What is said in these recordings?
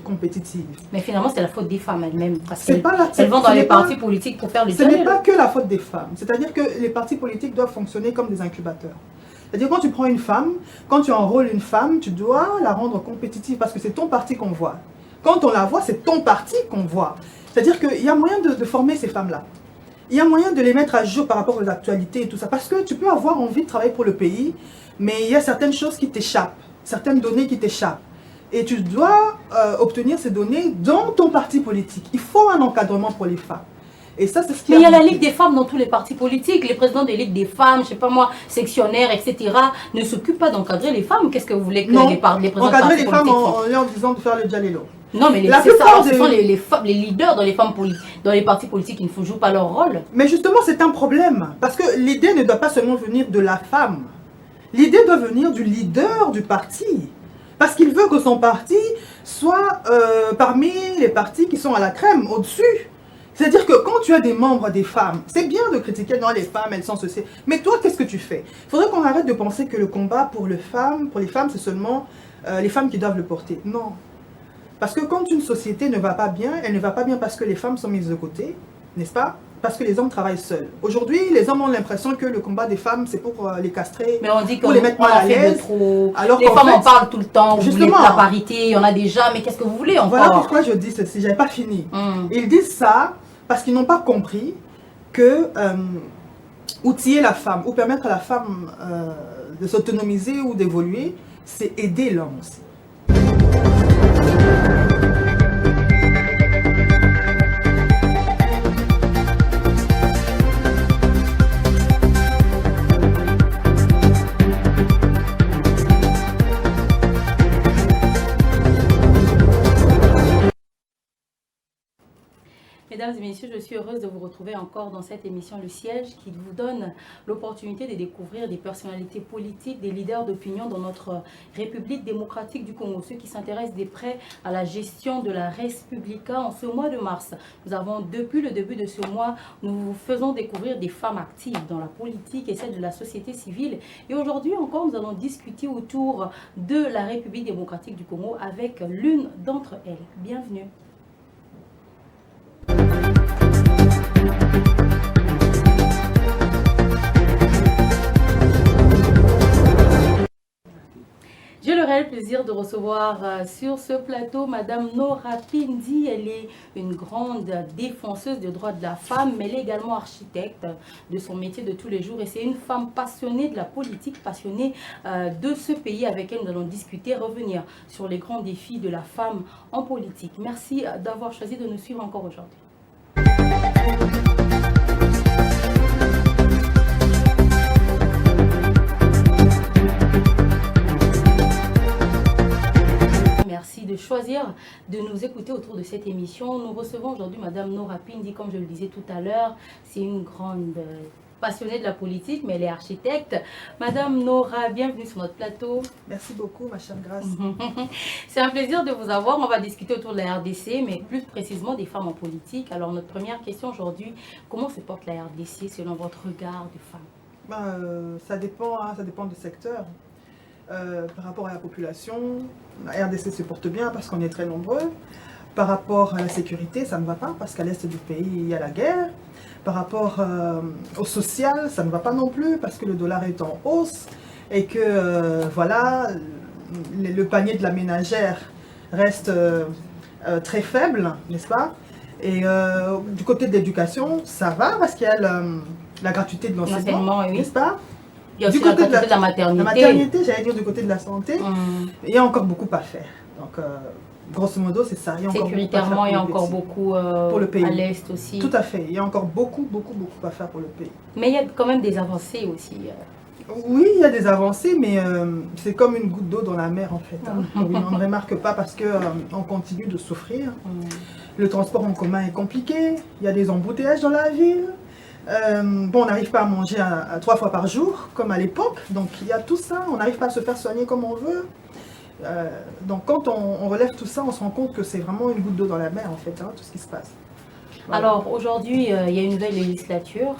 compétitive. Mais finalement, c'est la faute des femmes elles-mêmes. Parce C'est qu'elles pas la- elles vont dans ce les n'est pas- partis politiques pour faire le Ce n'est job. pas que la faute des femmes. C'est-à-dire que les partis politiques doivent fonctionner comme des incubateurs. C'est-à-dire quand tu prends une femme, quand tu enrôles une femme, tu dois la rendre compétitive parce que c'est ton parti qu'on voit. Quand on la voit, c'est ton parti qu'on voit. C'est-à-dire qu'il y a moyen de former ces femmes-là. Il y a moyen de les mettre à jour par rapport aux actualités et tout ça. Parce que tu peux avoir envie de travailler pour le pays, mais il y a certaines choses qui t'échappent, certaines données qui t'échappent. Et tu dois obtenir ces données dans ton parti politique. Il faut un encadrement pour les femmes. Et ça, c'est ce qui Mais il y a la manqué. Ligue des femmes dans tous les partis politiques. Les présidents des Ligues des femmes, je sais pas moi, sectionnaires, etc., ne s'occupent pas d'encadrer les femmes. Qu'est-ce que vous voulez que Non, les présidents de encadrer partis les femmes politiques font? en leur disant de faire le dialélo. Non, mais La c'est ça. plupart Alors, ce des- sont les leaders dans les partis politiques qui ne jouent pas leur rôle. Mais justement, c'est un problème. Parce que l'idée ne doit pas seulement venir de la femme. L'idée doit venir du leader du parti. Parce qu'il veut que son parti soit parmi les partis qui sont à la crème, au-dessus. C'est-à-dire que quand tu as des membres, des femmes, c'est bien de critiquer, non, les femmes, elles sont ceci. Mais toi, qu'est-ce que tu fais? Il faudrait qu'on arrête de penser que le combat pour les femmes, c'est seulement les femmes qui doivent le porter. Non. Parce que quand une société ne va pas bien, elle ne va pas bien parce que les femmes sont mises de côté, n'est-ce pas? Parce que les hommes travaillent seuls. Aujourd'hui, les hommes ont l'impression que le combat des femmes, c'est pour les castrer, Mais on dit pour qu'on les mettre on mal en à fait de l'aise. trop. Alors Les qu'en femmes fait, en parlent tout le temps. Vous voulez justement, la parité, il y en a déjà. Mais qu'est-ce que vous voulez encore? Voilà pourquoi je dis ceci, j'avais pas fini. Ils disent ça parce qu'ils n'ont pas compris que outiller la femme ou permettre à la femme de s'autonomiser ou d'évoluer, c'est aider l'homme aussi. Mesdames et messieurs, je suis heureuse de vous retrouver encore dans cette émission Le Siège qui vous donne l'opportunité de découvrir des personnalités politiques, des leaders d'opinion dans notre République démocratique du Congo, ceux qui s'intéressent de près à la gestion de la Res Publica en ce mois de mars. Nous avons, depuis le début de ce mois, nous vous faisons découvrir des femmes actives dans la politique et celle de la société civile. Et aujourd'hui encore, nous allons discuter autour de la République démocratique du Congo avec l'une d'entre elles. Bienvenue. J'ai le réel plaisir de recevoir sur ce plateau Madame Nora Pindi. Elle est une grande défenseuse des droits de la femme, mais elle est également architecte de son métier de tous les jours. Et c'est une femme passionnée de la politique, passionnée de ce pays avec elle nous allons discuter, revenir sur les grands défis de la femme en politique. Merci d'avoir choisi de nous suivre encore aujourd'hui. Merci de choisir de nous écouter autour de cette émission. Nous recevons aujourd'hui Madame Nora Pindi, comme je le disais tout à l'heure. C'est une grande passionnée de la politique, mais elle est architecte. Madame Nora, bienvenue sur notre plateau. Merci beaucoup, ma chère Grâce. C'est un plaisir de vous avoir. On va discuter autour de la RDC, mais plus précisément des femmes en politique. Alors, notre première question aujourd'hui, comment se porte la RDC selon votre regard de femme? Ça dépend du secteur. Par rapport à la population, la RDC se porte bien parce qu'on est très nombreux. Par rapport à la sécurité, ça ne va pas parce qu'à l'est du pays, il y a la guerre. Par rapport au social, ça ne va pas non plus parce que le dollar est en hausse et que voilà, le panier de la ménagère reste très faible, n'est-ce pas? Et du côté de l'éducation, ça va parce qu'il y a la gratuité de l'enseignement, oui. n'est-ce pas? Il y a aussi la gratuité de la maternité. La maternité, j'allais dire du côté de la santé, il y a encore beaucoup à faire. Donc, grosso modo, c'est ça. Sécuritairement, il y a encore beaucoup pour le pays. à l'Est aussi. Tout à fait. Il y a encore beaucoup à faire pour le pays. Mais il y a quand même des avancées aussi. Oui, il y a des avancées, mais c'est comme une goutte d'eau dans la mer, en fait. Hein. Oui, on ne remarque pas parce qu'on continue de souffrir. Le transport en commun est compliqué. Il y a des embouteillages dans la ville. Bon, on n'arrive pas à manger 3 fois par jour, comme à l'époque. Donc, il y a tout ça. On n'arrive pas à se faire soigner comme on veut. Donc, quand on relève tout ça, on se rend compte que c'est vraiment une goutte d'eau dans la mer, en fait, hein, tout ce qui se passe. Voilà. Alors, aujourd'hui, il y a une nouvelle législature.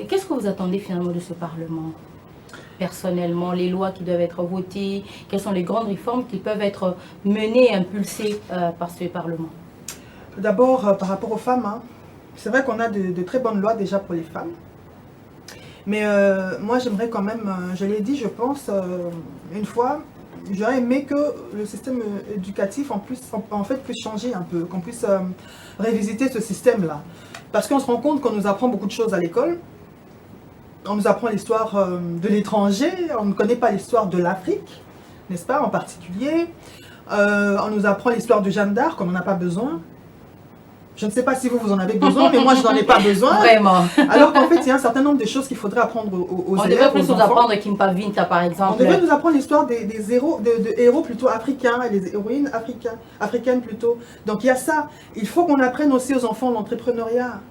Qu'est-ce que vous attendez finalement de ce Parlement? personnellement, les lois qui doivent être votées, quelles sont les grandes réformes qui peuvent être menées, impulsées par ce Parlement? D'abord, par rapport aux femmes, hein, c'est vrai qu'on a de très bonnes lois déjà pour les femmes. Mais moi, j'aimerais quand même, je l'ai dit, je pense, une fois, j'aurais aimé que le système éducatif en fait puisse changer un peu, qu'on puisse révisiter ce système-là. Parce qu'on se rend compte qu'on nous apprend beaucoup de choses à l'école. On nous apprend l'histoire de l'étranger, on ne connaît pas l'histoire de l'Afrique, n'est-ce pas, en particulier. On nous apprend l'histoire de Jeanne d'Arc, on n'en a pas besoin. Je ne sais pas si vous en avez besoin, mais moi, je n'en ai pas besoin. Vraiment. Alors qu'en fait, il y a un certain nombre de choses qu'il faudrait apprendre aux élèves. On devrait plus nous apprendre Kimpa Vinta, par exemple. On devrait nous apprendre l'histoire des héros plutôt africains et des héroïnes africaines plutôt. Donc, il y a ça. Il faut qu'on apprenne aussi aux enfants l'entrepreneuriat.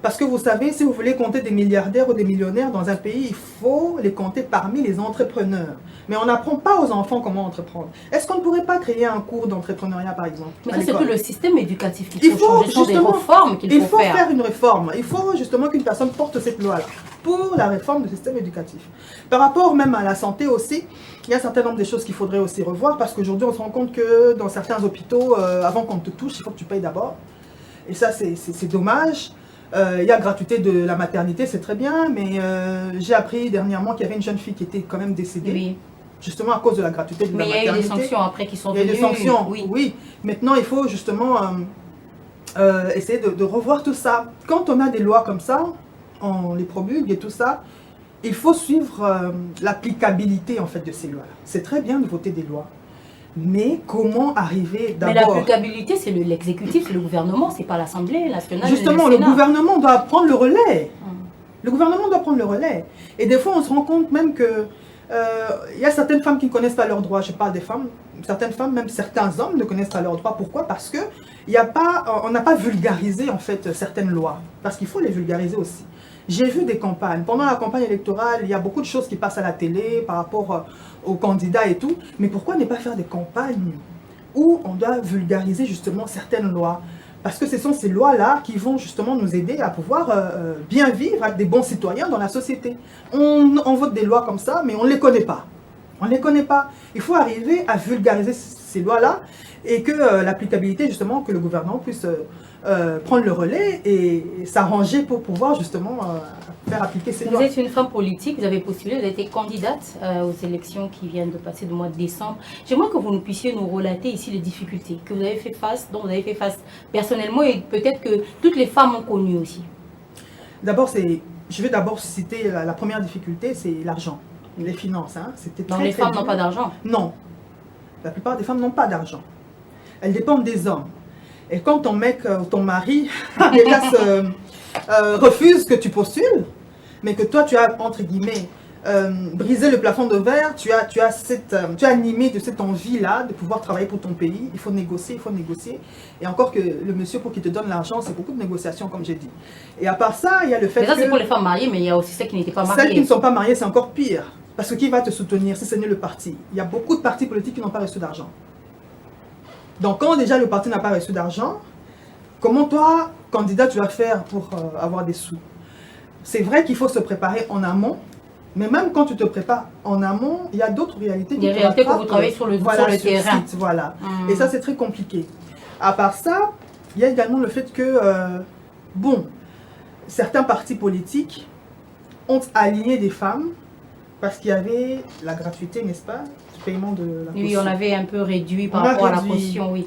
Parce que vous savez, si vous voulez compter des milliardaires ou des millionnaires dans un pays, il faut les compter parmi les entrepreneurs. Mais on n'apprend pas aux enfants comment entreprendre. Est-ce qu'on ne pourrait pas créer un cours d'entrepreneuriat, par exemple? Mais ça, c'est tout le système éducatif qu'il faut changer. Ce sont des réformes qu'il faut faire. Il faut faire une réforme. Il faut justement qu'une personne porte cette loi-là pour la réforme du système éducatif. Par rapport même à la santé aussi, il y a un certain nombre de choses qu'il faudrait aussi revoir parce qu'aujourd'hui, on se rend compte que dans certains hôpitaux, avant qu'on te touche, il faut que tu payes d'abord. Et ça, c'est dommage. Il y a gratuité de la maternité, c'est très bien, mais j'ai appris dernièrement qu'il y avait une jeune fille qui était quand même décédée, oui, justement à cause de la gratuité de la maternité. Mais il y a eu des sanctions après qui sont venues. Il y a des sanctions, oui. Oui. Maintenant, il faut justement essayer de revoir tout ça. Quand on a des lois comme ça, on les promulgue et tout ça, il faut suivre l'applicabilité en fait de ces lois-là. C'est très bien de voter des lois. Mais comment arriver d'abord... Mais l'applicabilité, c'est l'exécutif, c'est le gouvernement, c'est pas l'Assemblée nationale. Justement, le gouvernement doit prendre le relais. Le gouvernement doit prendre le relais. Et des fois, on se rend compte même que il y a certaines femmes qui ne connaissent pas leurs droits. Je parle des femmes. Certaines femmes, même certains hommes ne connaissent pas leurs droits. Pourquoi? Parce que on n'a pas vulgarisé en fait certaines lois. Parce qu'il faut les vulgariser aussi. J'ai vu des campagnes. Pendant la campagne électorale, il y a beaucoup de choses qui passent à la télé par rapport aux candidats et tout. Mais pourquoi ne pas faire des campagnes où on doit vulgariser justement certaines lois? Parce que ce sont ces lois-là qui vont justement nous aider à pouvoir bien vivre avec des bons citoyens dans la société. On vote des lois comme ça, mais on ne les connaît pas. On ne les connaît pas. Il faut arriver à vulgariser ces lois-là et que l'applicabilité, justement, que le gouvernement puisse prendre le relais et s'arranger pour pouvoir justement faire appliquer ces lois. Vous êtes une femme politique, vous avez postulé, vous avez été candidate aux élections qui viennent de passer le mois de décembre. J'aimerais que vous nous puissiez nous relater ici les difficultés que vous avez fait face, dont vous avez fait face personnellement et peut-être que toutes les femmes ont connu aussi. D'abord, je vais d'abord citer la première difficulté, c'est l'argent, les finances. Hein. Donc les femmes n'ont pas d'argent? Non, la plupart des femmes n'ont pas d'argent. Elles dépendent des hommes. Et quand ton mec ou ton mari refuse que tu postules, mais que toi tu as, entre guillemets, brisé le plafond de verre, tu as animé de cette envie-là de pouvoir travailler pour ton pays, il faut négocier, il faut négocier. Et encore que le monsieur, pour qu'il te donne l'argent, c'est beaucoup de négociations, comme j'ai dit. Et à part ça, il y a le fait que... Mais ça, c'est pour les femmes mariées, mais il y a aussi celles qui n'étaient pas mariées. Celles qui ne sont pas mariées, c'est encore pire. Parce que qui va te soutenir si ce n'est le parti? Il y a beaucoup de partis politiques qui n'ont pas reçu d'argent. Donc, quand déjà le parti n'a pas reçu d'argent, comment toi, candidat, tu vas faire pour avoir des sous? C'est vrai qu'il faut se préparer en amont, mais même quand tu te prépares en amont, il y a d'autres réalités. Il y a des réalités que vous travaillez sur le terrain. Site, voilà. Et ça, c'est très compliqué. À part ça, il y a également le fait que, certains partis politiques ont aligné des femmes parce qu'il y avait la gratuité, n'est-ce pas? Paiement de la caution. Oui, on avait un peu réduit par rapport à la caution, oui.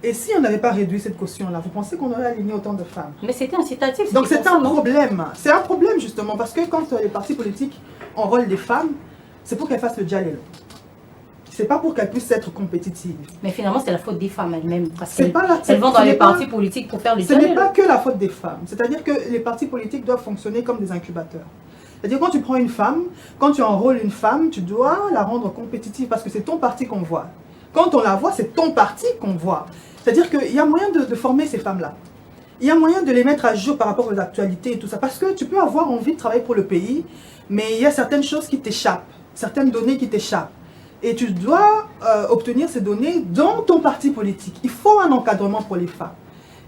Et si on n'avait pas réduit cette caution-là, vous pensez qu'on aurait aligné autant de femmes? Mais c'était incitatif. Donc c'est un problème. C'est un problème justement, parce que quand les partis politiques enrôlent des femmes, c'est pour qu'elles fassent le djalel. C'est pas pour qu'elles puissent être compétitives. Mais finalement, c'est la faute des femmes elles-mêmes. Parce qu'elles vont dans les partis politiques pour faire le djalel. Ce n'est pas que la faute des femmes. C'est-à-dire que les partis politiques doivent fonctionner comme des incubateurs. C'est-à-dire quand tu prends une femme, quand tu enrôles une femme, tu dois la rendre compétitive parce que c'est ton parti qu'on voit. Quand on la voit, c'est ton parti qu'on voit. C'est-à-dire qu'il y a moyen de former ces femmes-là. Il y a moyen de les mettre à jour par rapport aux actualités et tout ça. Parce que tu peux avoir envie de travailler pour le pays, mais il y a certaines choses qui t'échappent, certaines données qui t'échappent. Et tu dois obtenir ces données dans ton parti politique. Il faut un encadrement pour les femmes.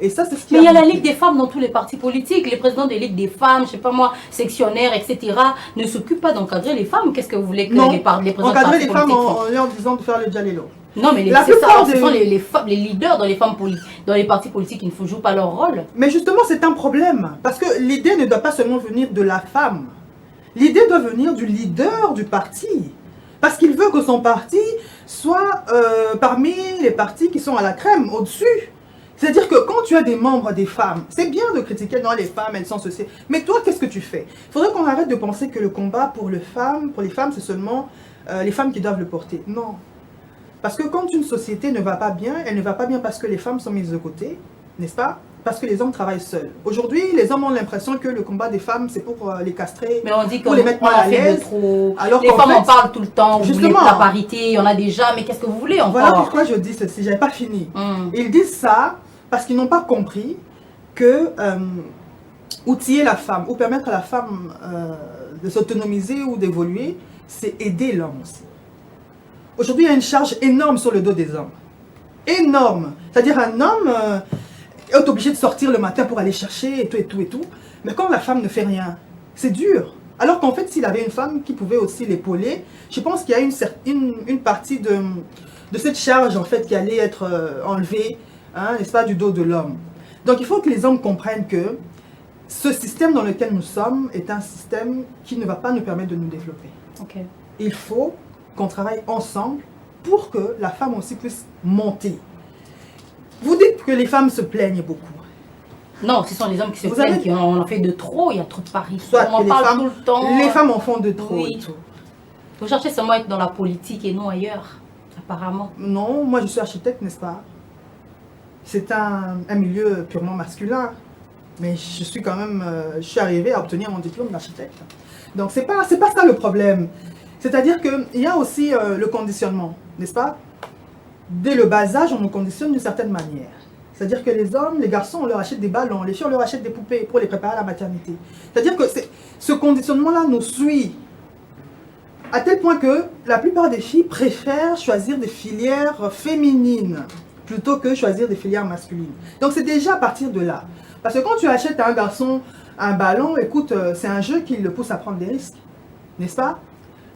Et ça, c'est ce qui Mais il y a la Ligue des femmes dans tous les partis politiques. Les présidents des Ligues des femmes, je sais pas moi, sectionnaires, etc., ne s'occupent pas d'encadrer les femmes. Qu'est-ce que vous voulez que les présidents encadrer les femmes en leur disant de faire le dialélo. Non, mais la plupart ce sont les leaders dans les partis politiques qui ne jouent pas leur rôle. Mais justement, c'est un problème. Parce que l'idée ne doit pas seulement venir de la femme. L'idée doit venir du leader du parti. Parce qu'il veut que son parti soit parmi les partis qui sont à la crème, au-dessus. C'est-à-dire que quand tu as des membres, des femmes, c'est bien de critiquer, non, les femmes, elles sont ceci. Mais toi, qu'est-ce que tu fais? Il faudrait qu'on arrête de penser que le combat pour les femmes, c'est seulement les femmes qui doivent le porter. Non. Parce que quand une société ne va pas bien, elle ne va pas bien parce que les femmes sont mises de côté, n'est-ce pas? Parce que les hommes travaillent seuls. Aujourd'hui, les hommes ont l'impression que le combat des femmes, c'est pour les castrer, mais on dit pour les mettre mal à l'aise. Alors les femmes en parlent tout le temps, justement, la parité, il y en a déjà, mais qu'est-ce que vous voulez encore? Voilà pourquoi je dis ceci, j'avais pas fini. Ils disent ça parce qu'ils n'ont pas compris que outiller la femme ou permettre à la femme de s'autonomiser ou d'évoluer, c'est aider l'homme aussi. Aujourd'hui, il y a une charge énorme sur le dos des hommes. Énorme. C'est-à-dire un homme est obligé de sortir le matin pour aller chercher et tout, et tout, et tout. Mais quand la femme ne fait rien, c'est dur. Alors qu'en fait, s'il avait une femme qui pouvait aussi l'épauler, je pense qu'il y a une partie de cette charge en fait qui allait être enlevée, hein, n'est-ce pas, du dos de l'homme. Donc il faut que les hommes comprennent que ce système dans lequel nous sommes est un système qui ne va pas nous permettre de nous développer. Okay. Il faut qu'on travaille ensemble pour que la femme aussi puisse monter. Vous dites que les femmes se plaignent beaucoup. Non, ce sont les hommes qui se plaignent, qui en fait de trop, il y a trop de paris. Soit on en parle tout le temps. Les femmes en font de trop. Oui. Et tout. Vous cherchez seulement à être dans la politique et non ailleurs, apparemment. Non, moi je suis architecte, n'est-ce pas? C'est un milieu purement masculin. Mais je suis quand même, je suis arrivée à obtenir mon diplôme d'architecte. Donc c'est pas ça le problème. C'est-à-dire qu'il y a aussi le conditionnement, n'est-ce pas? Dès le bas âge, on nous conditionne d'une certaine manière. C'est-à-dire que les hommes, les garçons, on leur achète des ballons, les filles, on leur achète des poupées pour les préparer à la maternité. C'est-à-dire que ce conditionnement-là nous suit. À tel point que la plupart des filles préfèrent choisir des filières féminines plutôt que choisir des filières masculines. Donc c'est déjà à partir de là. Parce que quand tu achètes à un garçon un ballon, écoute, c'est un jeu qui le pousse à prendre des risques. N'est-ce pas?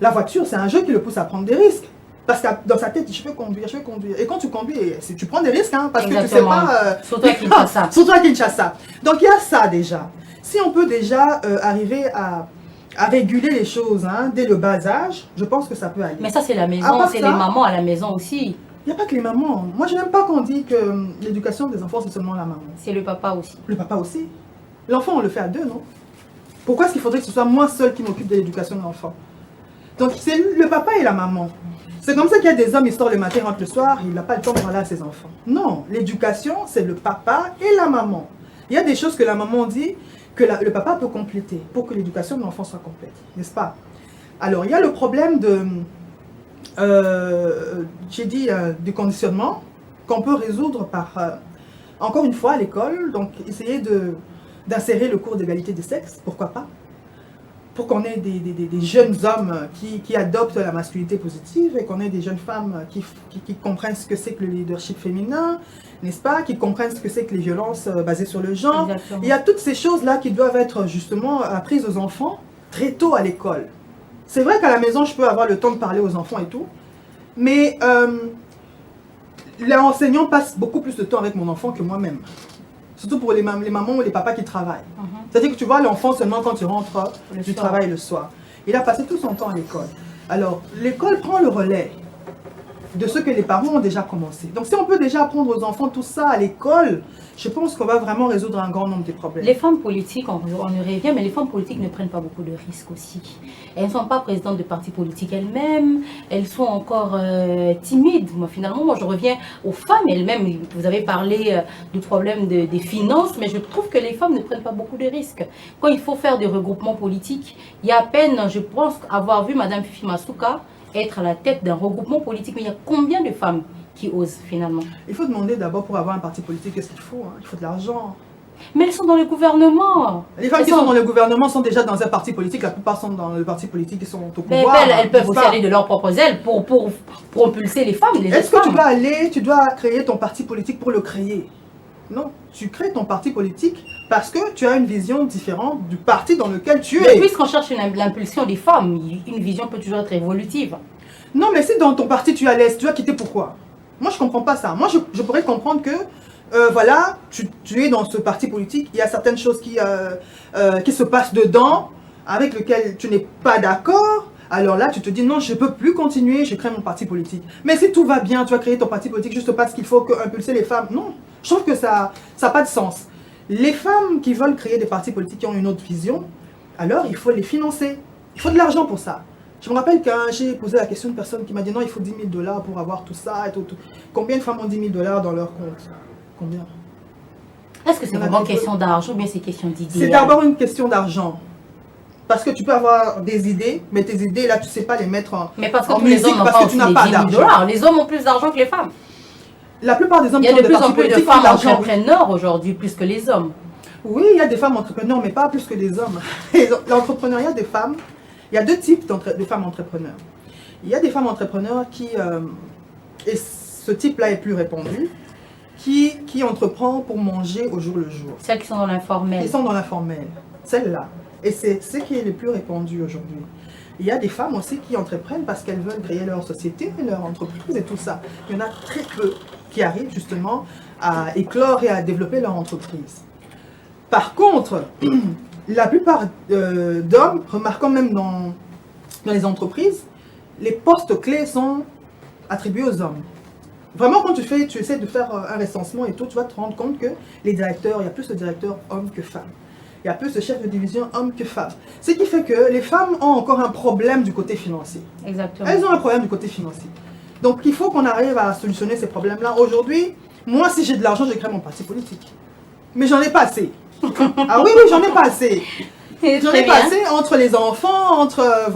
La voiture, c'est un jeu qui le pousse à prendre des risques. Parce que dans sa tête, je veux conduire, je veux conduire. Et quand tu conduis, tu prends des risques, hein, parce exactement. Que tu sais pas... Surtout à Kinshasa. Surtout à Kinshasa. Donc il y a ça déjà. Si on peut déjà arriver à réguler les choses hein, dès le bas âge, je pense que ça peut aller. Mais ça, c'est la maison, c'est les mamans à la maison aussi. Il n'y a pas que les mamans. Moi, je n'aime pas qu'on dise que l'éducation des enfants, c'est seulement la maman. C'est le papa aussi. Le papa aussi. L'enfant, on le fait à deux, non? Pourquoi est-ce qu'il faudrait que ce soit moi seul qui m'occupe de l'éducation de l'enfant? Donc, c'est le papa et la maman. C'est comme ça qu'il y a des hommes, ils sortent le matin, rentrent le soir, il n'a pas le temps de parler à ses enfants. Non, l'éducation, c'est le papa et la maman. Il y a des choses que la maman dit que le papa peut compléter pour que l'éducation de l'enfant soit complète, n'est-ce pas? Alors, il y a le problème de, du conditionnement qu'on peut résoudre par, encore une fois, à l'école, donc essayer d'insérer le cours d'égalité des sexes, pourquoi pas? Pour qu'on ait des jeunes hommes qui adoptent la masculinité positive et qu'on ait des jeunes femmes qui comprennent ce que c'est que le leadership féminin, n'est-ce pas? Qui comprennent ce que c'est que les violences basées sur le genre. Exactement. Il y a toutes ces choses-là qui doivent être justement apprises aux enfants très tôt à l'école. C'est vrai qu'à la maison, je peux avoir le temps de parler aux enfants et tout, mais l'enseignant passe beaucoup plus de temps avec mon enfant que moi-même. Surtout pour les mamans ou les papas qui travaillent. C'est-à-dire que tu vois l'enfant seulement quand tu rentres du travail le soir. Il a passé tout son temps à l'école. Alors, l'école prend le relais de ce que les parents ont déjà commencé. Donc, si on peut déjà apprendre aux enfants tout ça à l'école, je pense qu'on va vraiment résoudre un grand nombre de problèmes. Les femmes politiques, on y revient, mais les femmes politiques ne prennent pas beaucoup de risques aussi. Elles ne sont pas présidentes de partis politiques elles-mêmes, elles sont encore timides. Moi, je reviens aux femmes elles-mêmes. Vous avez parlé du problème des finances, mais je trouve que les femmes ne prennent pas beaucoup de risques. Quand il faut faire des regroupements politiques, il y a à peine, je pense, avoir vu Mme Fifi Masuka être à la tête d'un regroupement politique, mais il y a combien de femmes qui osent finalement? Il faut demander d'abord pour avoir un parti politique, qu'est-ce qu'il faut hein? Il faut de l'argent. Mais elles sont dans le gouvernement. Les femmes qui sont dans le gouvernement sont déjà dans un parti politique, la plupart sont dans le parti politique qui sont au pouvoir. Mais elles peuvent aussi aller de leurs propres ailes pour propulser les femmes. Est-ce que tu dois créer ton parti politique pour le créer? Non, tu crées ton parti politique parce que tu as une vision différente du parti dans lequel tu Mais es. puisqu'on cherche l'impulsion des femmes, une vision peut toujours être évolutive. Non, mais si dans ton parti tu es à l'aise, tu vas quitter pourquoi? Moi, je comprends pas ça. Moi, je pourrais comprendre que, voilà, tu es dans ce parti politique, il y a certaines choses qui se passent dedans, avec lesquelles tu n'es pas d'accord. Alors là, tu te dis, non, je ne peux plus continuer, je crée mon parti politique. Mais si tout va bien, tu vas créer ton parti politique juste parce qu'il faut impulser les femmes. Non, je trouve que ça n'a pas de sens. Les femmes qui veulent créer des partis politiques qui ont une autre vision, alors il faut les financer. Il faut de l'argent pour ça. Je me rappelle quand j'ai posé la question à une personne qui m'a dit, non, il faut 10 000 $ pour avoir tout ça et tout. Combien de femmes ont 10 000 $ dans leur compte? Combien? Est-ce que c'est vraiment question d'argent ou bien c'est question d'idée? C'est d'abord une question d'argent. Parce que tu peux avoir des idées, mais tes idées, là, tu ne sais pas les mettre en musique. Mais parce que tous les hommes n'ont pas aussi les 10 000 $. Les hommes ont plus d'argent que les femmes. La plupart des hommes il y a de plus en plus de femmes entrepreneurs aujourd'hui, plus que les hommes. Oui, il y a des femmes entrepreneurs, mais pas plus que les hommes. L'entrepreneuriat des femmes, il y a deux types de femmes entrepreneurs. Il y a des femmes entrepreneurs qui, et ce type-là est plus répandu, qui entreprend pour manger au jour le jour. Celles qui sont dans l'informel. Qui sont dans l'informel, celles-là. Et c'est ce qui est le plus répandu aujourd'hui. Il y a des femmes aussi qui entreprennent parce qu'elles veulent créer leur société, leur entreprise et tout ça. Il y en a très peu qui arrivent justement à éclore et à développer leur entreprise. Par contre, la plupart d'hommes, remarquons même dans les entreprises, les postes clés sont attribués aux hommes. Vraiment, quand tu essaies de faire un recensement et tout, tu vas te rendre compte que les directeurs, il y a plus de directeurs hommes que femmes. Il y a plus de chefs de division hommes que femmes. Ce qui fait que les femmes ont encore un problème du côté financier. Exactement. Elles ont un problème du côté financier. Donc il faut qu'on arrive à solutionner ces problèmes-là. Aujourd'hui, moi, si j'ai de l'argent, je crée mon parti politique. Mais j'en ai pas assez. Ah oui, j'en ai pas assez. J'en ai pas assez entre les enfants, entre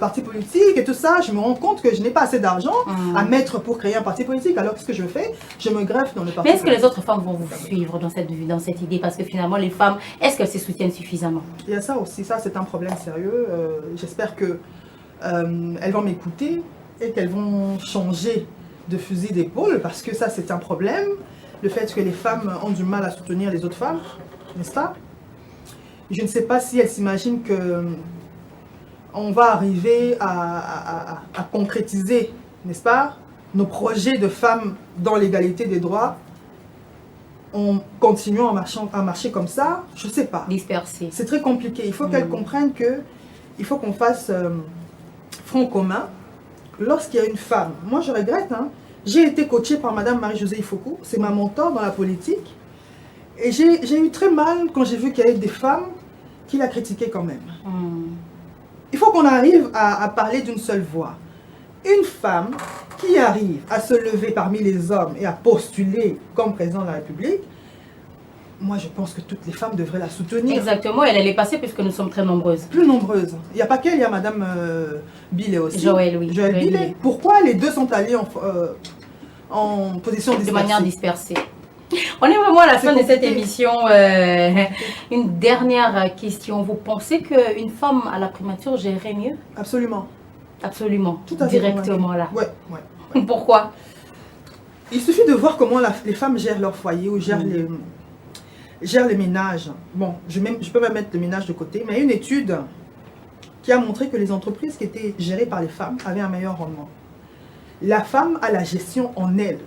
partis politiques et tout ça. Je me rends compte que je n'ai pas assez d'argent à mettre pour créer un parti politique. Alors qu'est-ce que je fais? Je me greffe dans le parti politique. Mais est-ce que les autres femmes vont vous suivre dans cette idée? Parce que finalement, les femmes, est-ce qu'elles se soutiennent suffisamment? Il y a ça aussi. Ça, c'est un problème sérieux. J'espère que elles vont m'écouter et qu'elles vont changer de fusil d'épaule parce que ça, c'est un problème. Le fait que les femmes ont du mal à soutenir les autres femmes, n'est-ce pas? Je ne sais pas si elles s'imaginent qu'on va arriver à concrétiser, n'est-ce pas, nos projets de femmes dans l'égalité des droits en continuant à marcher comme ça. Je ne sais pas. Dispersé. C'est très compliqué. Il faut qu'elles comprennent qu'il faut qu'on fasse front commun lorsqu'il y a une femme. Moi, je regrette, hein, j'ai été coachée par Madame Marie-Josée Ifoku, c'est ma mentor dans la politique. Et j'ai eu très mal quand j'ai vu qu'il y avait des femmes qui la critiquaient quand même. Il faut qu'on arrive à parler d'une seule voix. Une femme qui arrive à se lever parmi les hommes et à postuler comme président de la République, moi je pense que toutes les femmes devraient la soutenir. Exactement, elle est passée puisque nous sommes très nombreuses. Plus nombreuses. Il n'y a pas qu'elle, il y a Madame Billet aussi. Joël, oui. Joël Billet. Pourquoi les deux sont allés en position dispersée? De manière dispersée. On est vraiment à la fin de cette émission. Une dernière question. Vous pensez qu'une femme à la primature gérerait mieux? Absolument. Absolument. Tout à fait. Directement là. Ouais. Pourquoi? Il suffit de voir comment les femmes gèrent leur foyer ou gèrent les ménages. Bon, je peux même mettre le ménage de côté, mais il y a une étude qui a montré que les entreprises qui étaient gérées par les femmes avaient un meilleur rendement. La femme a la gestion en elle.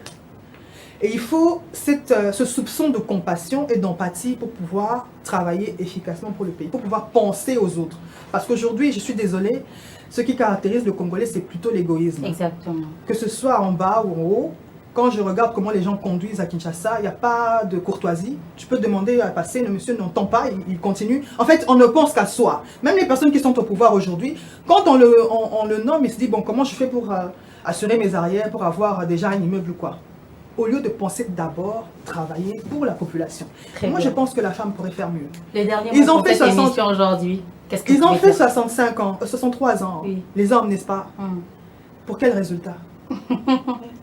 Et il faut ce soupçon de compassion et d'empathie pour pouvoir travailler efficacement pour le pays, pour pouvoir penser aux autres. Parce qu'aujourd'hui, je suis désolée, ce qui caractérise le Congolais, c'est plutôt l'égoïsme. Exactement. Que ce soit en bas ou en haut, quand je regarde comment les gens conduisent à Kinshasa, il n'y a pas de courtoisie. Tu peux demander à passer, le monsieur n'entend pas, il continue. En fait, on ne pense qu'à soi. Même les personnes qui sont au pouvoir aujourd'hui, quand on le nomme, il se dit, bon, comment je fais pour assurer mes arrières, pour avoir déjà un immeuble ou quoi? Au lieu de penser d'abord travailler pour la population. Moi, je pense que la femme pourrait faire mieux. Les derniers mots pour cette émission aujourd'hui. Ils ont fait 65 ans, 63 ans, oui. Les hommes, n'est-ce pas? Pour quel résultat?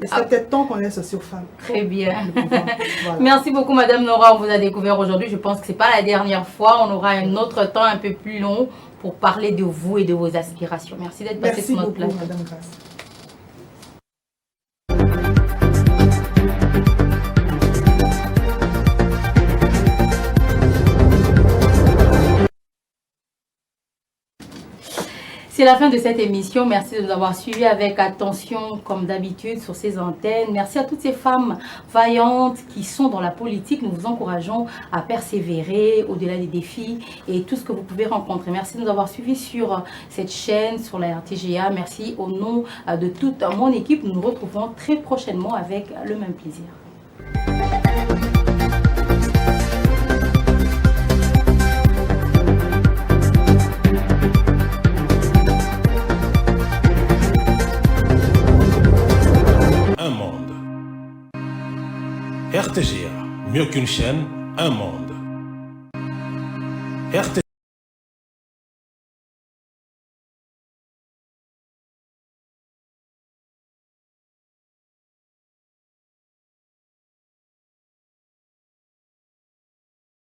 Il serait peut-être temps qu'on laisse aussi aux femmes. Très bien. Voilà. Merci beaucoup, Madame Nora. On vous a découvert aujourd'hui. Je pense que ce n'est pas la dernière fois. On aura un autre temps un peu plus long pour parler de vous et de vos aspirations. Merci d'être passée sur notre plateau. Madame Grace. C'est la fin de cette émission. Merci de nous avoir suivis avec attention, comme d'habitude, sur ces antennes. Merci à toutes ces femmes vaillantes qui sont dans la politique. Nous vous encourageons à persévérer au-delà des défis et tout ce que vous pouvez rencontrer. Merci de nous avoir suivis sur cette chaîne, sur la RTGA. Merci au nom de toute mon équipe. Nous nous retrouvons très prochainement avec le même plaisir. RTGA, mieux qu'une chaîne, un monde. RTGA.